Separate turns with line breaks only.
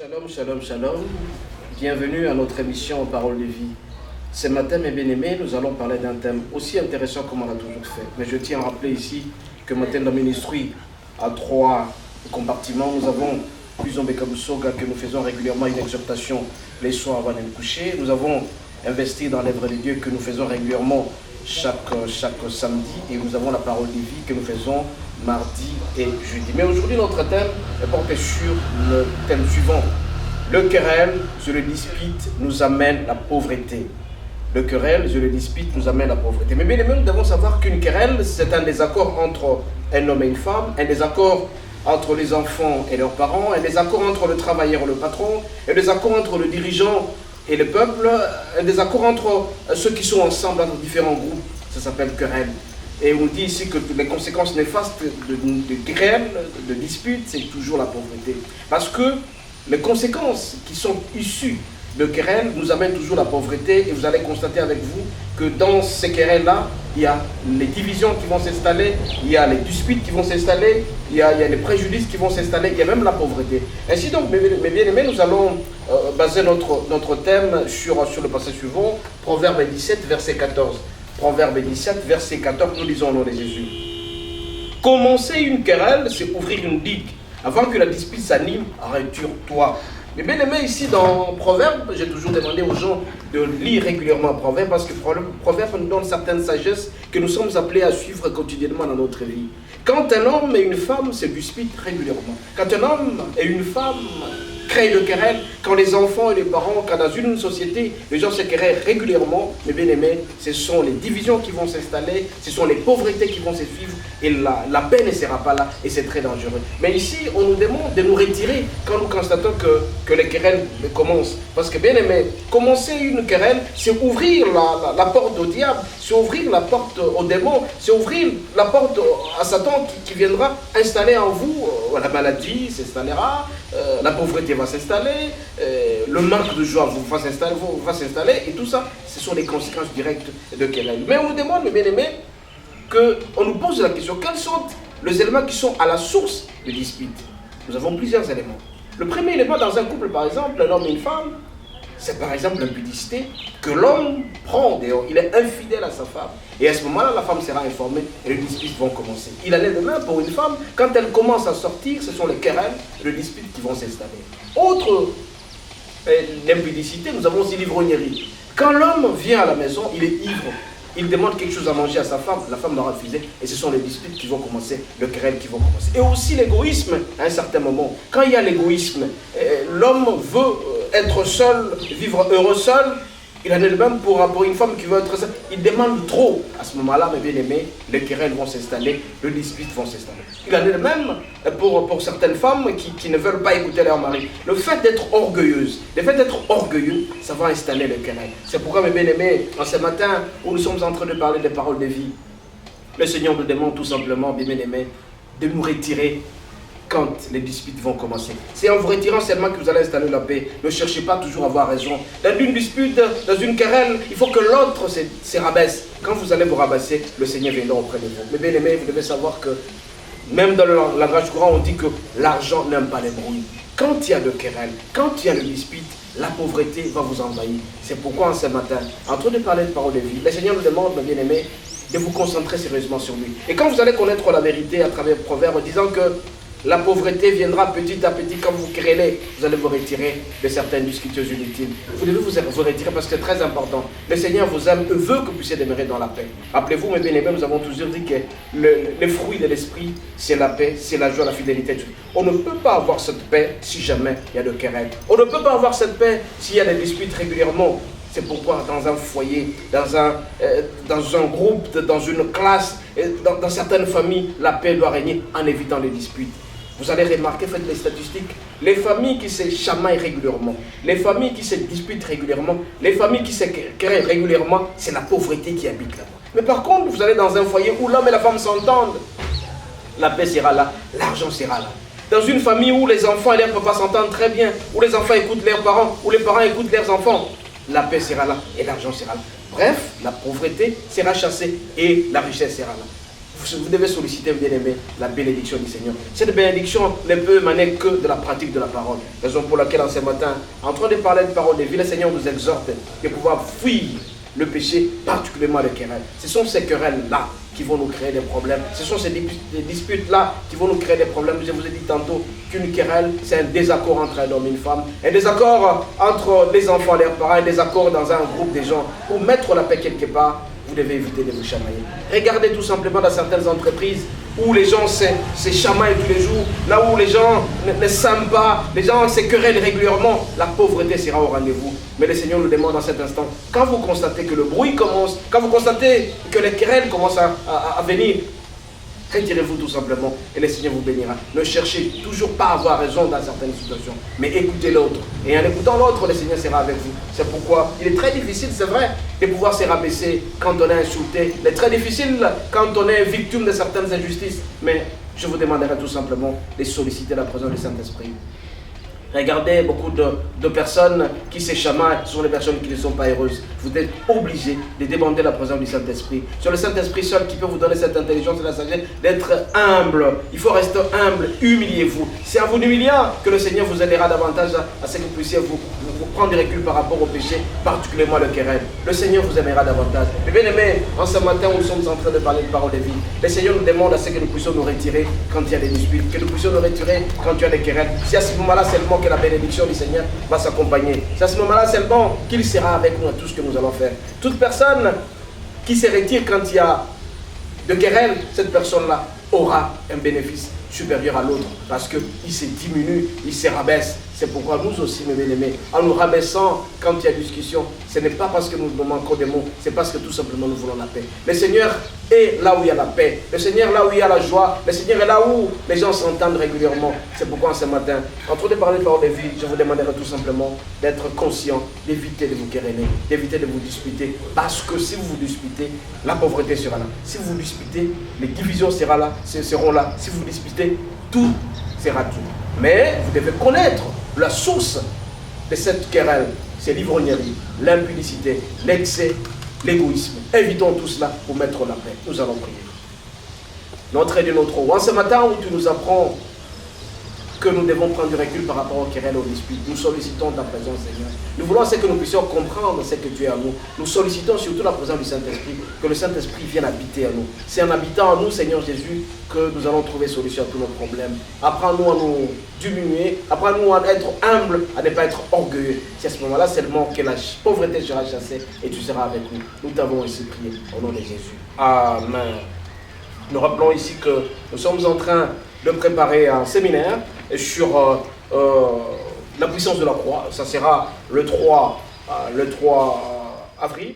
Shalom, shalom, shalom. Bienvenue à notre émission Parole de vie. Ce matin, mes bien-aimés, nous allons parler d'un thème aussi intéressant comme on l'a toujours fait. Mais je tiens à rappeler ici que matin dans le ministry, à 3 compartiments, nous avons Plusieurs Bekabusoga que nous faisons régulièrement une exhortation les soirs avant de nous coucher. Nous avons investi dans l'œuvre de Dieu que nous faisons régulièrement chaque samedi. Et nous avons la parole de vie que nous faisons mardi et jeudi. Mais aujourd'hui, notre thème est porté sur le thème suivant. Le querelle, je le dispute, nous amène la pauvreté. Le querelle, je le dispute, nous amène la pauvreté. Mais bien aimés, nous devons savoir qu'une querelle, c'est un désaccord entre un homme et une femme, un désaccord entre les enfants et leurs parents, un désaccord entre le travailleur et le patron, un désaccord entre le dirigeant et le peuple, un désaccord entre ceux qui sont ensemble dans différents groupes. Ça s'appelle querelle. Et on dit ici que les conséquences néfastes de querelle, de dispute, c'est toujours la pauvreté. Parce que les conséquences qui sont issues de querelles nous amènent toujours la pauvreté. Et vous allez constater avec vous que dans ces querelles-là, il y a les divisions qui vont s'installer, il y a les disputes qui vont s'installer, il y a les préjudices qui vont s'installer, il y a même la pauvreté. Ainsi donc, mes bien-aimés, nous allons baser notre thème sur le passage suivant, Proverbe 17, verset 14. Proverbe 17, verset 14, nous lisons au nom de Jésus. Commencer une querelle, c'est ouvrir une digue. Avant que la dispute s'anime, retire-toi. Mais bien aimé, ici dans Proverbe, j'ai toujours demandé aux gens de lire régulièrement Proverbe parce que Proverbe nous donne certaines sagesses que nous sommes appelés à suivre quotidiennement dans notre vie. Quand un homme et une femme se disputent régulièrement, quand un homme et une femme créent de querelles, quand les enfants et les parents, quand dans une société, les gens se querellent régulièrement, mes bien-aimés, ce sont les divisions qui vont s'installer, ce sont les pauvretés qui vont se suivre, et la paix ne sera pas là, et c'est très dangereux. Mais ici, on nous demande de nous retirer quand nous constatons que les querelles commencent. Parce que, bien aimé, commencer une querelle, c'est ouvrir la porte au diable, c'est ouvrir la porte au démon, c'est ouvrir la porte à Satan qui viendra installer en vous, la maladie s'installera, la pauvreté va s'installer, le manque de joie va s'installer, et tout ça, ce sont les conséquences directes de querelle. Mais on nous demande, mes bien-aimés, qu'on nous pose la question, quels sont les éléments qui sont à la source de dispute? Nous avons plusieurs éléments. Le premier élément dans un couple, par exemple, un homme et une femme, c'est par exemple l'impudicité que l'homme prend dehors. Il est infidèle à sa femme. Et à ce moment-là, la femme sera informée et les disputes vont commencer. Il en est de même pour une femme. Quand elle commence à sortir, ce sont les querelles et les disputes qui vont s'installer. Autre impudicité, nous avons aussi l'ivrognerie. Quand l'homme vient à la maison, il est ivre. Il demande quelque chose à manger à sa femme, la femme l'a refusé, et ce sont les disputes qui vont commencer, les querelles qui vont commencer. Et aussi l'égoïsme, à un certain moment. Quand il y a l'égoïsme, l'homme veut être seul, vivre heureux seul, il en est le même pour une femme qui veut être seule. Il demande trop. À ce moment-là, mes bien-aimés, les querelles vont s'installer, les disputes vont s'installer. Il en est le même pour certaines femmes qui ne veulent pas écouter leur mari. Le fait d'être orgueilleuse, le fait d'être orgueilleux, ça va installer les querelles. C'est pourquoi, mes bien-aimés, en ce matin où nous sommes en train de parler des paroles de vie, le Seigneur nous demande tout simplement, mes bien-aimés, de nous retirer quand les disputes vont commencer. C'est en vous retirant seulement que vous allez installer la paix. Ne cherchez pas toujours à avoir raison. Dans une dispute, dans une querelle, il faut que l'autre se rabaisse. Quand vous allez vous rabasser, le Seigneur viendra auprès de vous. Mais bien aimés, vous devez savoir que même dans le langage courant, on dit que l'argent n'aime pas les brouilles. Quand il y a de querelles, quand il y a de disputes, la pauvreté va vous envahir. C'est pourquoi en ce matin, en train de parler de parole de vie, le Seigneur nous demande, mes bien-aimés, de vous concentrer sérieusement sur lui. Et quand vous allez connaître la vérité à travers le proverbe, disant que la pauvreté viendra petit à petit quand vous querellez. Vous allez vous retirer de certaines discussions inutiles. Vous devez vous retirer parce que c'est très important. Le Seigneur vous aime et veut que vous puissiez demeurer dans la paix. Rappelez-vous, mes bien-aimés, nous avons toujours dit que les fruits de l'esprit, c'est la paix, c'est la joie, la fidélité. On ne peut pas avoir cette paix si jamais il y a de querelles. On ne peut pas avoir cette paix s'il y a des disputes régulièrement. C'est pourquoi dans un foyer, dans un groupe, dans une classe, dans certaines familles, la paix doit régner en évitant les disputes. Vous allez remarquer, faites les statistiques, les familles qui se chamaillent régulièrement, les familles qui se disputent régulièrement, les familles qui se querellent régulièrement, c'est la pauvreté qui habite là-bas. Mais par contre, vous allez dans un foyer où l'homme et la femme s'entendent, la paix sera là, l'argent sera là. Dans une famille où les enfants et leurs papas s'entendent très bien, où les enfants écoutent leurs parents, où les parents écoutent leurs enfants, la paix sera là et l'argent sera là. Bref, la pauvreté sera chassée et la richesse sera là. Vous devez solliciter, bien aimé, la bénédiction du Seigneur. Cette bénédiction ne peut émaner que de la pratique de la parole. Raison pour laquelle, en ce matin, en train de parler de parole de vie, le Seigneur nous exhorte de pouvoir fuir le péché, particulièrement les querelles. Ce sont ces querelles-là qui vont nous créer des problèmes. Ce sont ces disputes-là qui vont nous créer des problèmes. Je vous ai dit tantôt qu'une querelle, c'est un désaccord entre un homme et une femme, un désaccord entre les enfants et leurs parents, un désaccord dans un groupe de gens. Pour mettre la paix quelque part, vous devez éviter de vous chamailler. Regardez tout simplement dans certaines entreprises où les gens se chamaillent tous les jours, là où les gens ne s'aiment pas, les gens se querellent régulièrement, la pauvreté sera au rendez-vous. Mais le Seigneur nous demande en cet instant, quand vous constatez que le bruit commence, quand vous constatez que les querelles commencent à venir, retirez-vous tout simplement et le Seigneur vous bénira. Ne cherchez toujours pas à avoir raison dans certaines situations, mais écoutez l'autre. Et en écoutant l'autre, le Seigneur sera avec vous. C'est pourquoi il est très difficile, c'est vrai, de pouvoir se rabaisser quand on est insulté. Il est très difficile quand on est victime de certaines injustices. Mais je vous demanderai tout simplement de solliciter la présence du Saint-Esprit. Regardez beaucoup de personnes qui se chamaillent, ce sont les personnes qui ne sont pas heureuses. Vous êtes obligés de demander la présence du Saint-Esprit. C'est le Saint-Esprit seul qui peut vous donner cette intelligence et la sagesse d'être humble. Il faut rester humble, humiliez-vous. C'est en vous humiliant que le Seigneur vous aidera davantage à ce que vous puissiez vous prendre du recul par rapport au péché, particulièrement le querelle. Le Seigneur vous aimera davantage. Mais bien aimé, en ce matin où nous sommes en train de parler de parole de vie, le Seigneur nous demande à ce que nous puissions nous retirer quand il y a des disputes, que nous puissions nous retirer quand il y a des querelles. Si à ce moment-là seulement que la bénédiction du Seigneur va s'accompagner. C'est à ce moment-là seulement qu'il sera avec nous à tout ce que nous allons faire. Toute personne qui se retire quand il y a de querelles, cette personne-là aura un bénéfice supérieur à l'autre parce qu'il se diminue, il se rabaisse. C'est pourquoi nous aussi, mes bien-aimés, en nous rabaissant quand il y a discussion, ce n'est pas parce que nous nous manquons des mots, c'est parce que tout simplement nous voulons la paix. Le Seigneur est là où il y a la paix. Le Seigneur est là où il y a la joie. Le Seigneur est là où les gens s'entendent régulièrement. C'est pourquoi ce matin, en train de parler de parole de vie, je vous demanderai tout simplement d'être conscient, d'éviter de vous quereller, d'éviter de vous disputer. Parce que si vous vous disputez, la pauvreté sera là. Si vous vous disputez, les divisions seront là. Si vous vous disputez, tout sera tout. Mais vous devez connaître la source de cette querelle. C'est l'ivrognerie, l'impudicité, l'excès, l'égoïsme. Évitons tout cela pour mettre la paix. Nous allons prier. Notre aide et notre roi, ce matin où tu nous apprends que nous devons prendre du recul par rapport aux querelles et aux disputes, nous sollicitons ta présence, Seigneur. Nous voulons que nous puissions comprendre ce que tu es à nous. Nous sollicitons surtout la présence du Saint-Esprit, que le Saint-Esprit vienne habiter à nous. C'est en habitant en nous, Seigneur Jésus, que nous allons trouver solution à tous nos problèmes. Apprends-nous à nous diminuer, apprends-nous à être humbles, à ne pas être orgueilleux. C'est à ce moment-là seulement que la pauvreté sera chassée et tu seras avec nous. Nous t'avons ainsi prié au nom de Jésus. Amen. Nous rappelons ici que nous sommes en train de préparer un séminaire sur la puissance de la croix. Ça sera le 3 avril.